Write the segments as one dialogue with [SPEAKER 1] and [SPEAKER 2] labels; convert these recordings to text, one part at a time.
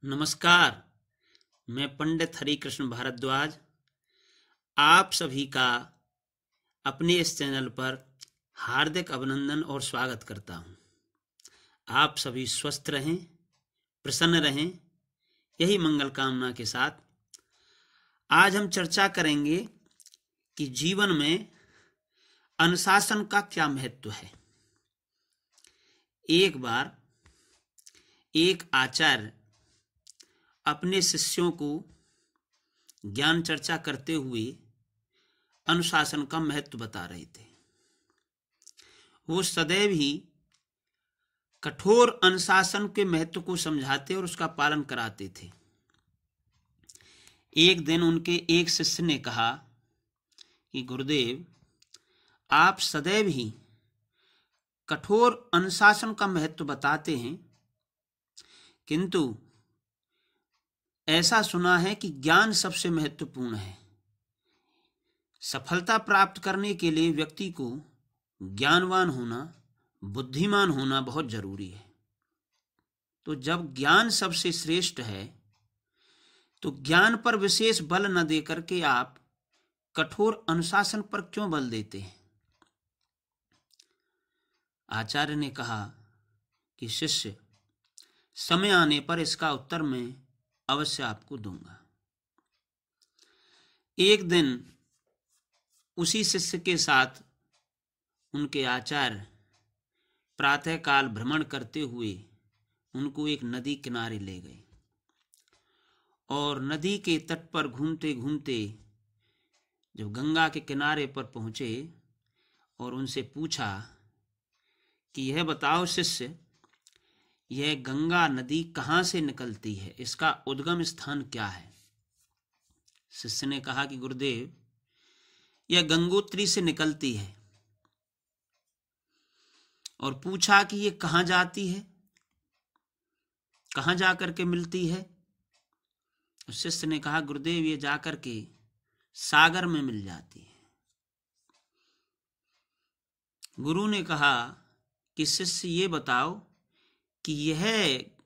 [SPEAKER 1] नमस्कार। मैं पंडित हरिकृष्ण भारद्वाज आप सभी का अपने इस चैनल पर हार्दिक अभिनंदन और स्वागत करता हूं। आप सभी स्वस्थ रहें, प्रसन्न रहें, यही मंगल कामना के साथ आज हम चर्चा करेंगे कि जीवन में अनुशासन का क्या महत्व है। एक बार एक आचार्य अपने शिष्यों को ज्ञान चर्चा करते हुए अनुशासन का महत्व बता रहे थे। वो सदैव ही कठोर अनुशासन के महत्व को समझाते और उसका पालन कराते थे। एक दिन उनके एक शिष्य ने कहा कि गुरुदेव, आप सदैव ही कठोर अनुशासन का महत्व बताते हैं, किंतु ऐसा सुना है कि ज्ञान सबसे महत्वपूर्ण है। सफलता प्राप्त करने के लिए व्यक्ति को ज्ञानवान होना, बुद्धिमान होना बहुत जरूरी है। तो जब ज्ञान सबसे श्रेष्ठ है तो ज्ञान पर विशेष बल न देकर के आप कठोर अनुशासन पर क्यों बल देते हैं? आचार्य ने कहा कि शिष्य, समय आने पर इसका उत्तर मैं अवश्य आपको दूंगा। एक दिन उसी शिष्य के साथ उनके आचार्य प्रातःकाल भ्रमण करते हुए उनको एक नदी किनारे ले गए और नदी के तट पर घूमते घूमते जब गंगा के किनारे पर पहुंचे और उनसे पूछा कि यह बताओ शिष्य, यह गंगा नदी कहाँ से निकलती है, इसका उद्गम स्थान क्या है? शिष्य ने कहा कि गुरुदेव, यह गंगोत्री से निकलती है। और पूछा कि यह कहाँ जाती है, कहाँ जाकर के मिलती है? शिष्य ने कहा गुरुदेव, ये जाकर के सागर में मिल जाती है। गुरु ने कहा कि शिष्य, ये बताओ कि यह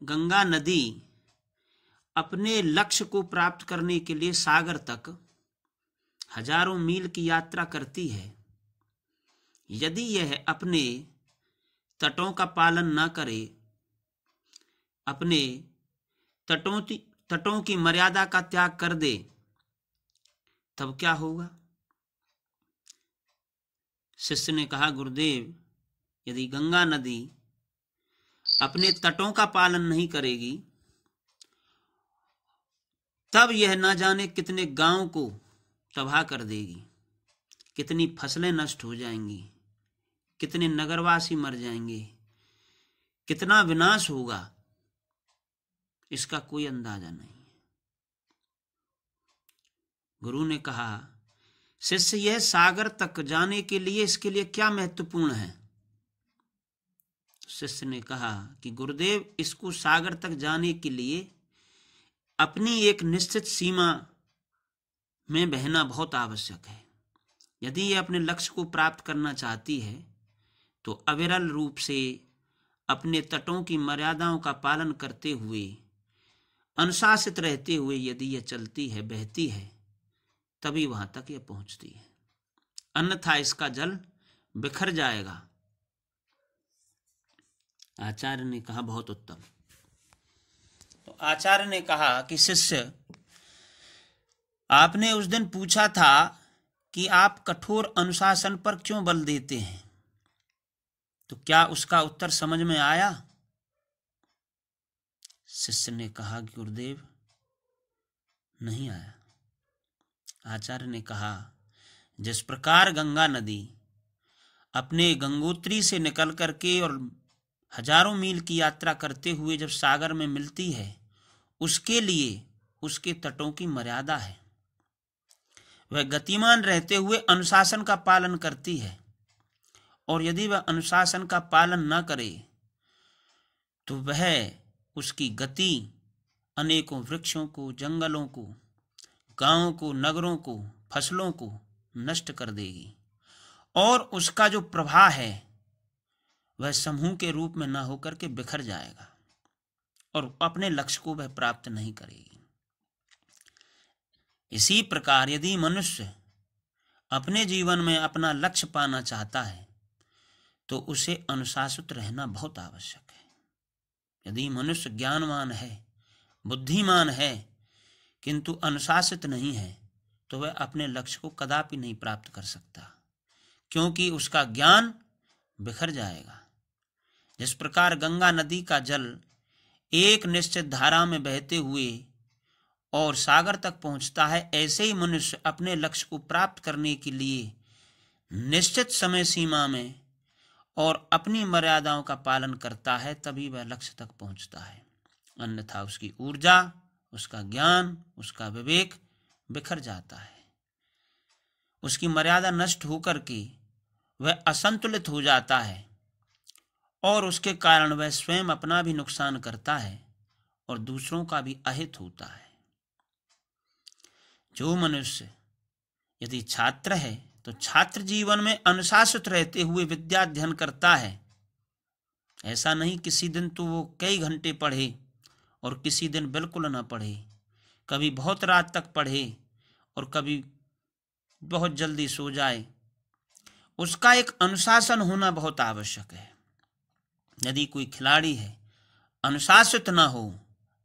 [SPEAKER 1] गंगा नदी अपने लक्ष्य को प्राप्त करने के लिए सागर तक हजारों मील की यात्रा करती है। यदि यह अपने तटों का पालन न करे, अपने तटों की मर्यादा का त्याग कर दे, तब क्या होगा? शिष्य ने कहा गुरुदेव, यदि गंगा नदी अपने तटों का पालन नहीं करेगी तब यह न जाने कितने गांव को तबाह कर देगी, कितनी फसलें नष्ट हो जाएंगी, कितने नगरवासी मर जाएंगे, कितना विनाश होगा, इसका कोई अंदाजा नहीं। गुरु ने कहा शिष्य, यह सागर तक जाने के लिए इसके लिए क्या महत्वपूर्ण है? शिष्य ने कहा कि गुरुदेव, इसको सागर तक जाने के लिए अपनी एक निश्चित सीमा में बहना बहुत आवश्यक है। यदि यह अपने लक्ष्य को प्राप्त करना चाहती है तो अविरल रूप से अपने तटों की मर्यादाओं का पालन करते हुए, अनुशासित रहते हुए यदि यह चलती है, बहती है, तभी वहां तक यह पहुंचती है, अन्यथा इसका जल बिखर जाएगा। आचार्य ने कहा बहुत उत्तम। तो आचार्य ने कहा कि शिष्य, आपने उस दिन पूछा था कि आप कठोर अनुशासन पर क्यों बल देते हैं, तो क्या उसका उत्तर समझ में आया? शिष्य ने कहा कि गुरुदेव, नहीं आया। आचार्य ने कहा, जिस प्रकार गंगा नदी अपने गंगोत्री से निकल करके और हजारों मील की यात्रा करते हुए जब सागर में मिलती है, उसके लिए उसके तटों की मर्यादा है। वह गतिमान रहते हुए अनुशासन का पालन करती है, और यदि वह अनुशासन का पालन न करे तो वह उसकी गति अनेकों वृक्षों को, जंगलों को, गांवों को, नगरों को, फसलों को नष्ट कर देगी, और उसका जो प्रवाह है वह समूह के रूप में न होकर के बिखर जाएगा। और अपने लक्ष्य को वह प्राप्त नहीं करेगी। इसी प्रकार यदि मनुष्य अपने जीवन में अपना लक्ष्य पाना चाहता है तो उसे अनुशासित रहना बहुत आवश्यक है। यदि मनुष्य ज्ञानवान है, बुद्धिमान है, किंतु अनुशासित नहीं है, तो वह अपने लक्ष्य को कदापि नहीं प्राप्त कर सकता, क्योंकि उसका ज्ञान बिखर जाएगा। जिस प्रकार गंगा नदी का जल एक निश्चित धारा में बहते हुए और सागर तक पहुंचता है, ऐसे ही मनुष्य अपने लक्ष्य को प्राप्त करने के लिए निश्चित समय सीमा में और अपनी मर्यादाओं का पालन करता है, तभी वह लक्ष्य तक पहुंचता है। अन्यथा उसकी ऊर्जा, उसका ज्ञान, उसका विवेक बिखर जाता है। उसकी मर्यादा नष्ट होकर के वह असंतुलित हो जाता है और उसके कारण वह स्वयं अपना भी नुकसान करता है और दूसरों का भी अहित होता है। जो मनुष्य यदि छात्र है तो छात्र जीवन में अनुशासित रहते हुए विद्या अध्ययन करता है। ऐसा नहीं किसी दिन तो वो कई घंटे पढ़े और किसी दिन बिल्कुल ना पढ़े, कभी बहुत रात तक पढ़े और कभी बहुत जल्दी सो जाए। उसका एक अनुशासन होना बहुत आवश्यक है। यदि कोई खिलाड़ी है, अनुशासित ना हो,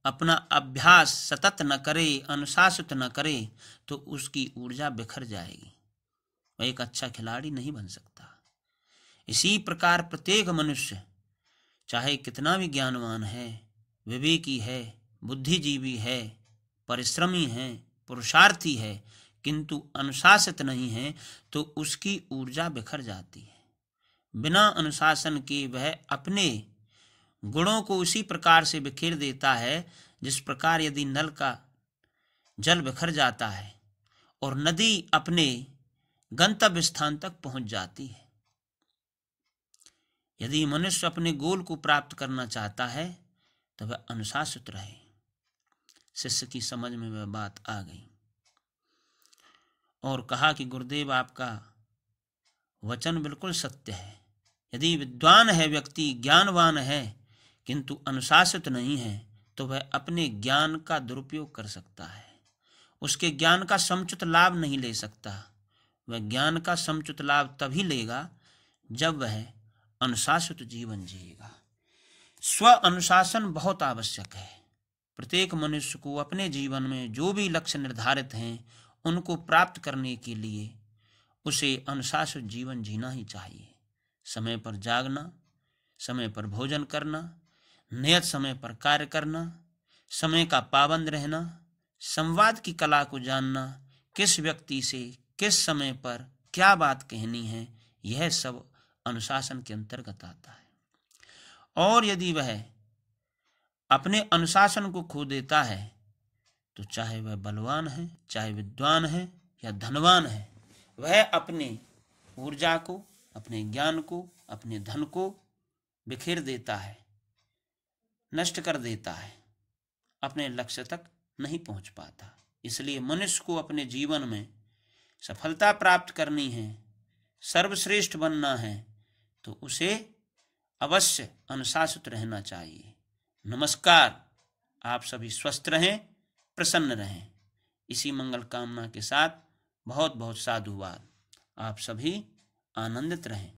[SPEAKER 1] अपना अभ्यास सतत न करे, अनुशासित न करे, तो उसकी ऊर्जा बिखर जाएगी, वह एक अच्छा खिलाड़ी नहीं बन सकता। इसी प्रकार प्रत्येक मनुष्य चाहे कितना भी ज्ञानवान है, विवेकी है, बुद्धिजीवी है, परिश्रमी है, पुरुषार्थी है, किंतु अनुशासित नहीं है, तो उसकी ऊर्जा बिखर जाती है। बिना अनुशासन के वह अपने गुणों को उसी प्रकार से बिखेर देता है जिस प्रकार यदि नल का जल बिखर जाता है और नदी अपने गंतव्य स्थान तक पहुंच जाती है। यदि मनुष्य अपने गोल को प्राप्त करना चाहता है तो वह अनुशासित रहे। शिष्य की समझ में वह बात आ गई और कहा कि गुरुदेव, आपका वचन बिल्कुल सत्य है। यदि विद्वान है व्यक्ति, ज्ञानवान है, किंतु अनुशासित नहीं है, तो वह अपने ज्ञान का दुरुपयोग कर सकता है, उसके ज्ञान का समुचित लाभ नहीं ले सकता। वह ज्ञान का समुचित लाभ तभी लेगा जब वह अनुशासित जीवन जिएगा। स्व अनुशासन बहुत आवश्यक है। प्रत्येक मनुष्य को अपने जीवन में जो भी लक्ष्य निर्धारित हैं उनको प्राप्त करने के लिए उसे अनुशासित जीवन जीना ही चाहिए। समय पर जागना, समय पर भोजन करना, नियत समय पर कार्य करना, समय का पाबंद रहना, संवाद की कला को जानना, किस व्यक्ति से किस समय पर क्या बात कहनी है, यह सब अनुशासन के अंतर्गत आता है। और यदि वह अपने अनुशासन को खो देता है तो चाहे वह बलवान है, चाहे विद्वान है या धनवान है, वह अपने ऊर्जा को, अपने ज्ञान को, अपने धन को बिखेर देता है, नष्ट कर देता है, अपने लक्ष्य तक नहीं पहुंच पाता। इसलिए मनुष्य को अपने जीवन में सफलता प्राप्त करनी है, सर्वश्रेष्ठ बनना है, तो उसे अवश्य अनुशासित रहना चाहिए। नमस्कार। आप सभी स्वस्थ रहें, प्रसन्न रहें। इसी मंगल कामना के साथ बहुत बहुत साधुवाद। आप सभी आनंदित रहें।